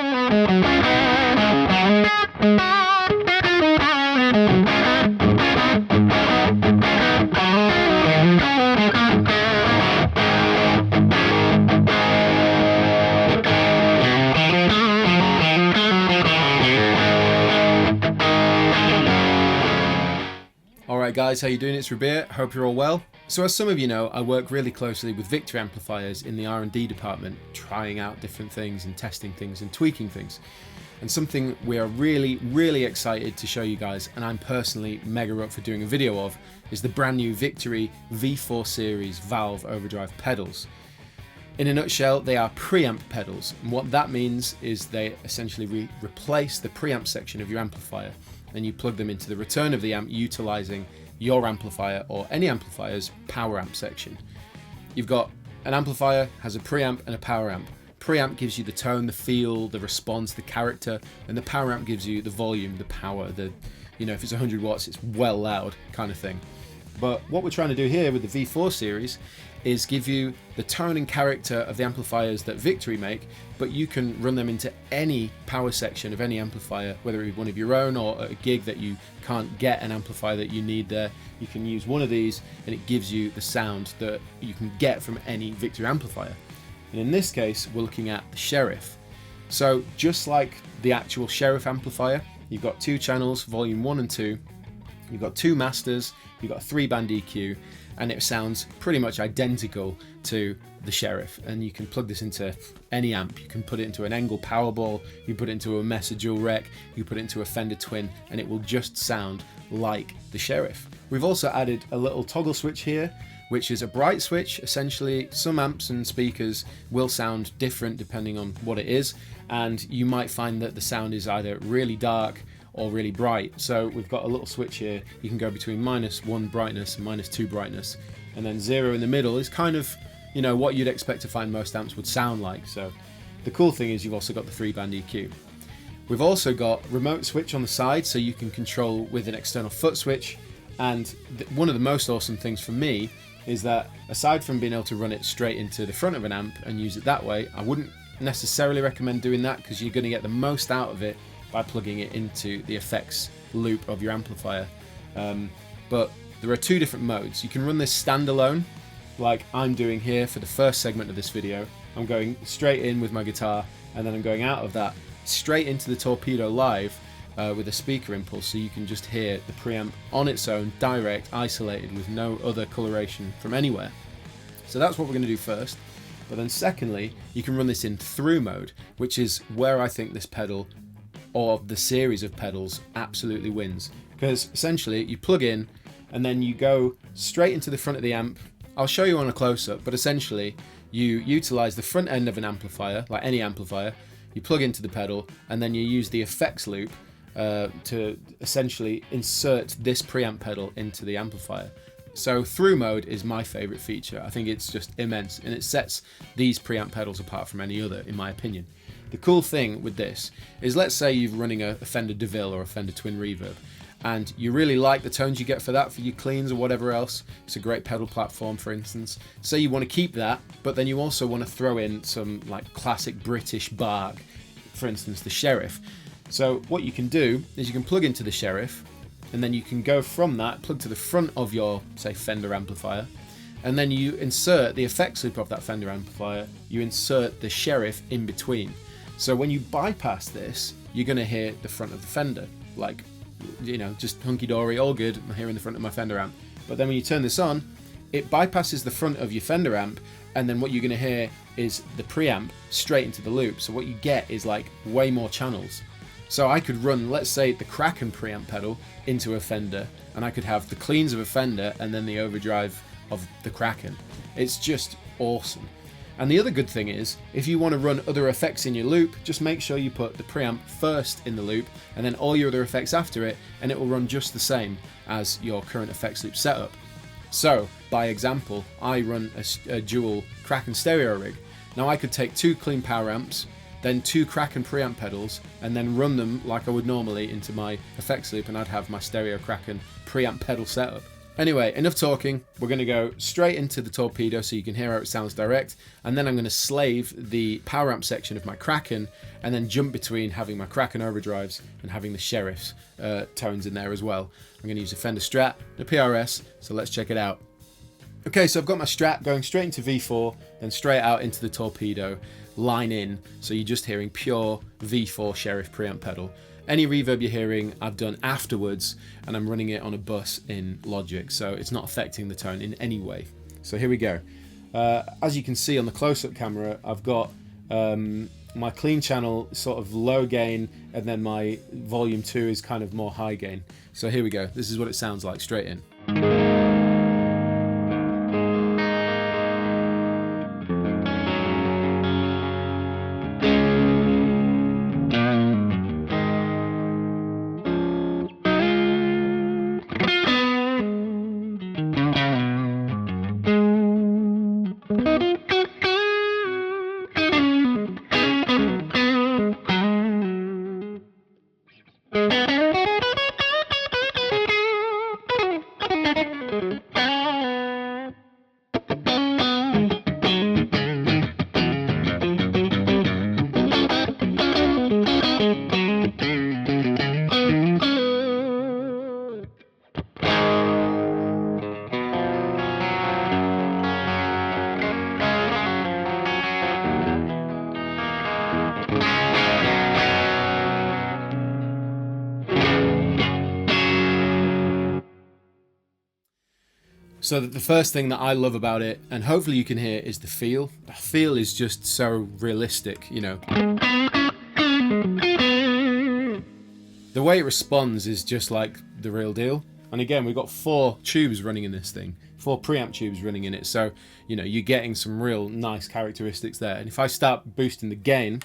Alright guys, how you doing? It's Rabea, hope you're all well. So as some of you know, I work really closely with Victory Amplifiers in the R&D department, trying out different things and testing things and tweaking things. And something we are really excited to show you guys, and I'm personally mega up for doing a video of, is the brand new Victory V4 series valve overdrive pedals. In a nutshell, they are preamp pedals, and what that means is they essentially replace the preamp section of your amplifier, and you plug them into the return of the amp utilizing your amplifier or any amplifier's power amp section. You've got an amplifier, has a preamp and a power amp. Preamp gives you the tone, the feel, the response, the character, and the power amp gives you the volume, the power, the, you know, if it's 100 watts, it's well loud kind of thing. But what we're trying to do here with the V4 series is give you the tone and character of the amplifiers that Victory make, but you can run them into any power section of any amplifier, whether it be one of your own or at a gig that you can't get an amplifier that you need there. You can use one of these and it gives you the sound that you can get from any Victory amplifier. And in this case, we're looking at the Sheriff. So just like the actual Sheriff amplifier, you've got two channels, volume 1 and 2, you've got two masters, you've got a 3-band EQ, and it sounds pretty much identical to the Sheriff. And you can plug this into any amp. You can put it into an Engel Powerball, you put it into a Massaad dual rec, you put it into a Fender Twin, and it will just sound like the Sheriff. We've also added a little toggle switch here, which is a bright switch. Essentially, some amps and speakers will sound different depending on what it is, and you might find that the sound is either really dark or really bright. So we've got a little switch here. You can go between -1 brightness and -2 brightness, and then 0 in the middle is kind of, you know, what you'd expect to find most amps would sound like. So the cool thing is you've also got the 3-band EQ. We've also got remote switch on the side, so you can control with an external foot switch. And one of the most awesome things for me is that aside from being able to run it straight into the front of an amp and use it that way, I wouldn't necessarily recommend doing that because you're going to get the most out of it by plugging it into the effects loop of your amplifier. But there are two different modes. You can run this standalone, like I'm doing here for the first segment of this video. I'm going straight in with my guitar, and then I'm going out of that straight into the Torpedo Live with a speaker impulse, so you can just hear the preamp on its own, direct, isolated, with no other coloration from anywhere. So that's what we're going to do first. But then secondly, you can run this in through mode, which is where I think this pedal, or the series of pedals, absolutely wins. Because essentially you plug in and then you go straight into the front of the amp. I'll show you on a close-up, but essentially you utilize the front end of an amplifier, like any amplifier, you plug into the pedal, and then you use the effects loop to essentially insert this preamp pedal into the amplifier. So through mode is my favorite feature. I think it's just immense, and it sets these preamp pedals apart from any other, in my opinion. The cool thing with this is, let's say you're running a Fender DeVille or a Fender Twin Reverb, and you really like the tones you get for that for your cleans or whatever else. It's a great pedal platform, for instance. Say you want to keep that, but then you also want to throw in some like classic British bark, for instance the Sheriff. So what you can do is you can plug into the Sheriff, and then you can go from that, plug to the front of your, say, Fender amplifier, and then you insert the effects loop of that Fender amplifier, you insert the Sheriff in between. So when you bypass this, you're going to hear the front of the Fender, like, you know, just hunky-dory, all good, I'm hearing the front of my Fender amp. But then when you turn this on, it bypasses the front of your Fender amp, and then what you're going to hear is the preamp straight into the loop. So what you get is like way more channels. So I could run, let's say, the Kraken preamp pedal into a Fender, and I could have the cleans of a Fender and then the overdrive of the Kraken. It's just awesome. And the other good thing is, if you want to run other effects in your loop, just make sure you put the preamp first in the loop and then all your other effects after it, and it will run just the same as your current effects loop setup. So, by example, I run a dual Kraken stereo rig. Now I could take two clean power amps, then two Kraken preamp pedals, and then run them like I would normally into my effects loop, and I'd have my stereo Kraken preamp pedal setup. Anyway, enough talking. We're going to go straight into the torpedo so you can hear how it sounds direct, and then I'm going to slave the power amp section of my Kraken and then jump between having my Kraken overdrives and having the Sheriff's tones in there as well. I'm going to use a Fender Strat, the PRS, so let's check it out. Okay, so I've got my Strat going straight into V4, then straight out into the torpedo, line in, so you're just hearing pure V4 Sheriff preamp pedal. Any reverb you're hearing, I've done afterwards, and I'm running it on a bus in Logic, so it's not affecting the tone in any way. So here we go. As you can see on the close-up camera, I've got my clean channel sort of low gain, and then my volume 2 is kind of more high gain. So here we go. This is what it sounds like straight in. So the first thing that I love about it, and hopefully you can hear, is the feel. The feel is just so realistic, you know. The way it responds is just like the real deal. And again, we've got 4 tubes running in this thing, 4 preamp tubes running in it. So, you know, you're getting some real nice characteristics there. And if I start boosting the gain,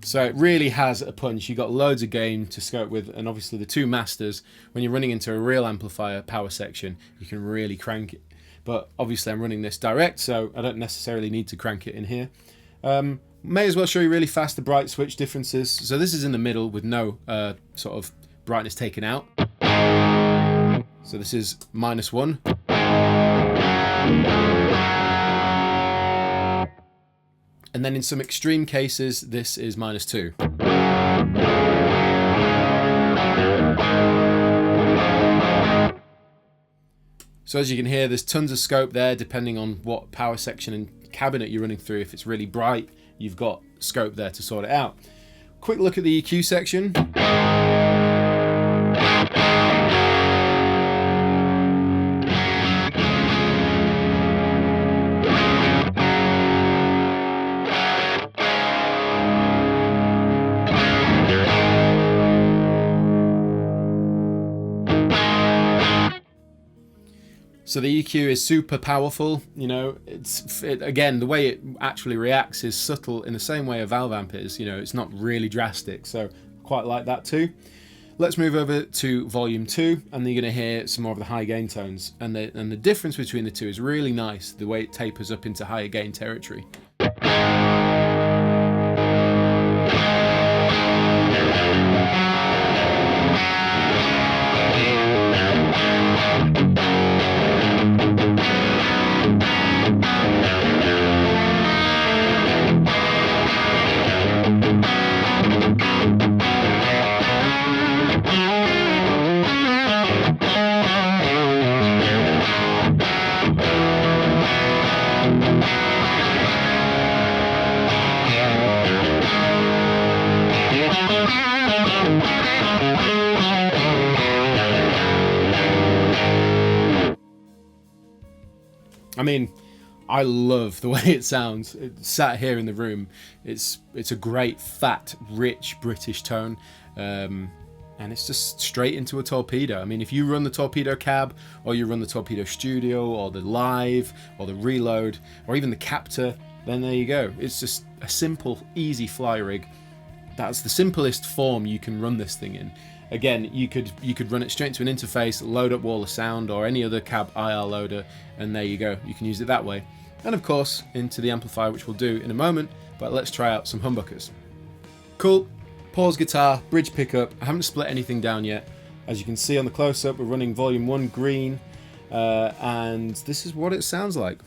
so it really has a punch. You've got loads of gain to scope with, and obviously the 2 masters, when you're running into a real amplifier power section, you can really crank it. But obviously I'm running this direct, so I don't necessarily need to crank it in here. May as well show you really fast the bright switch differences. So this is in the middle with no sort of brightness taken out. So this is -1. And then in some extreme cases, this is -2. So as you can hear, there's tons of scope there depending on what power section and cabinet you're running through. If it's really bright, you've got scope there to sort it out. Quick look at the EQ section. So the EQ is super powerful, you know, again, the way it actually reacts is subtle in the same way a valve amp is, you know, it's not really drastic, so quite like that too. Let's move over to volume 2, and you're going to hear some more of the high gain tones, and the difference between the two is really nice, the way it tapers up into higher gain territory. I mean, I love the way it sounds. It's sat here in the room, it's a great, fat, rich British tone, and it's just straight into a torpedo. I mean, if you run the torpedo cab, or you run the torpedo studio, or the live, or the reload, or even the captor, then there you go. It's just a simple, easy fly rig. That's the simplest form you can run this thing in. Again, you could run it straight to an interface, load up Wall of Sound or any other cab IR loader, and there you go. You can use it that way. And of course, into the amplifier, which we'll do in a moment, but let's try out some humbuckers. Cool. Pause guitar, bridge pickup. I haven't split anything down yet. As you can see on the close-up, we're running volume 1 green, and this is what it sounds like.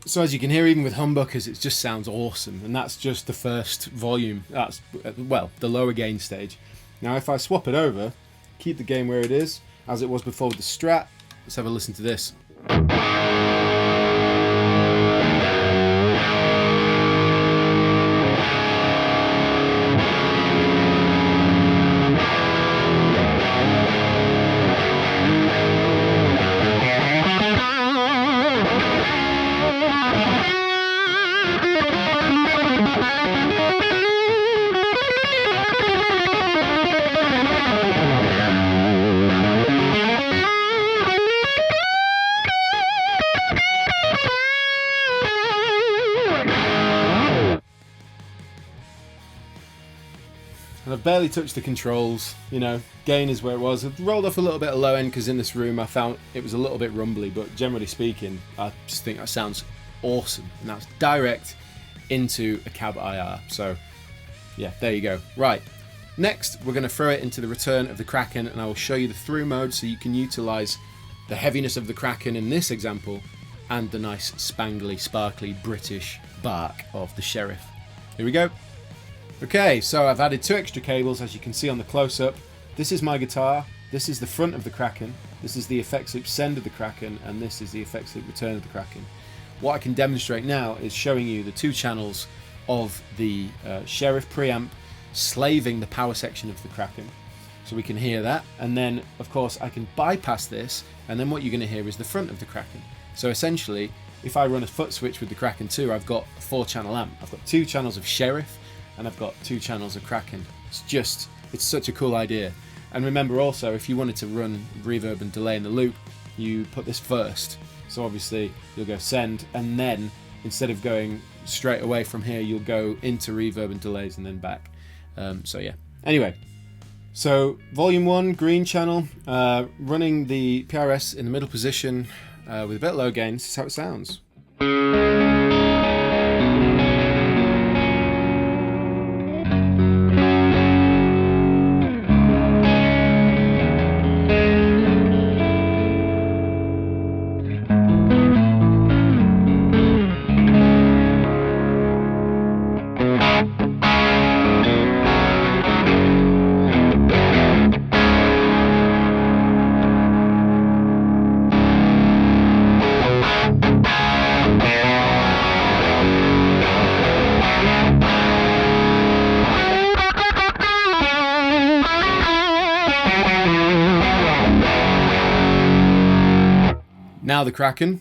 So as you can hear, even with humbuckers, it just sounds awesome, and that's just the first volume. That's, well, the lower gain stage. Now if I swap it over, keep the gain where it is, as it was before with the Strat, let's have a listen to this. And I've barely touched the controls, you know, gain is where it was. I've rolled off a little bit of low end because in this room I found it was a little bit rumbly, but generally speaking, I just think that sounds awesome. And that's direct into a cab IR. So yeah, there you go. Right, next we're going to throw it into the return of the Kraken, and I will show you the through mode so you can utilize the heaviness of the Kraken in this example and the nice spangly, sparkly British bark of the Sheriff. Here we go. Okay, so I've added 2 extra cables, as you can see on the close-up. This is my guitar, this is the front of the Kraken, this is the effects loop send of the Kraken, and this is the effects loop return of the Kraken. What I can demonstrate now is showing you the 2 channels of the Sheriff preamp slaving the power section of the Kraken. So we can hear that, and then of course I can bypass this, and then what you're going to hear is the front of the Kraken. So essentially, if I run a foot switch with the Kraken 2, I've got a 4-channel amp. I've got 2 channels of Sheriff, and I've got 2 channels of Kraken. It's such a cool idea. And remember also, if you wanted to run reverb and delay in the loop, you put this first. So obviously you'll go send, and then instead of going straight away from here, you'll go into reverb and delays and then back. So yeah. Anyway, so volume 1, green channel, running the PRS in the middle position with a bit low gain. This is how it sounds. Now the Kraken.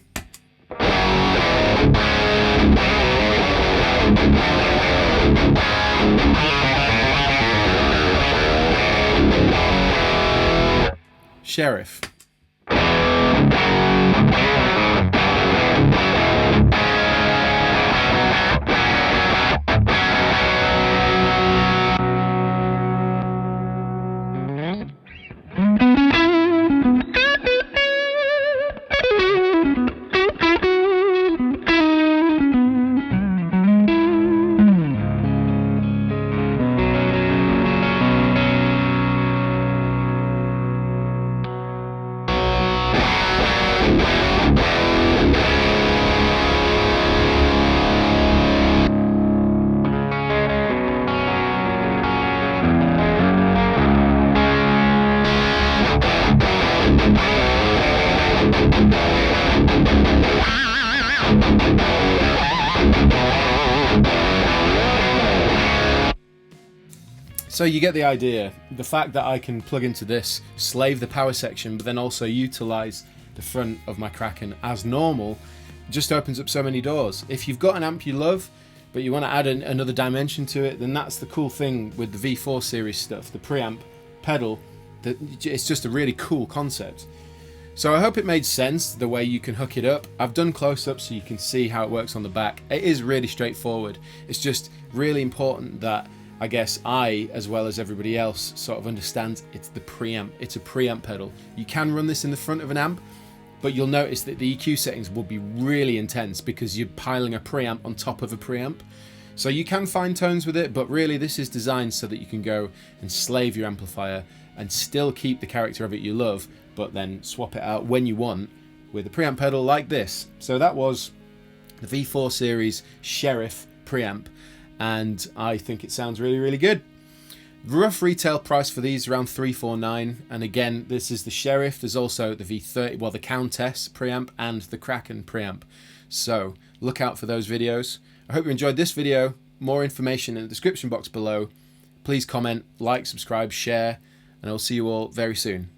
Sheriff. So you get the idea. The fact that I can plug into this, slave the power section, but then also utilize the front of my Kraken as normal, just opens up so many doors. If you've got an amp you love, but you want to add another dimension to it, then that's the cool thing with the V4 series stuff, the preamp pedal. It's just a really cool concept. So I hope it made sense the way you can hook it up. I've done close-ups so you can see how it works on the back. It is really straightforward. It's just really important that I guess I, as well as everybody else, sort of understands it's the preamp. It's a preamp pedal. You can run this in the front of an amp, but you'll notice that the EQ settings will be really intense because you're piling a preamp on top of a preamp. So you can find tones with it, but really this is designed so that you can go and slave your amplifier and still keep the character of it you love, but then swap it out when you want with a preamp pedal like this. So that was the V4 series Sheriff preamp, and I think it sounds really, really good. Rough retail price for these around $349, and again, this is the Sheriff. There's also the V30, well, the Countess preamp and the Kraken preamp. So look out for those videos. I hope you enjoyed this video. More information in the description box below. Please comment, like, subscribe, share, and I'll see you all very soon.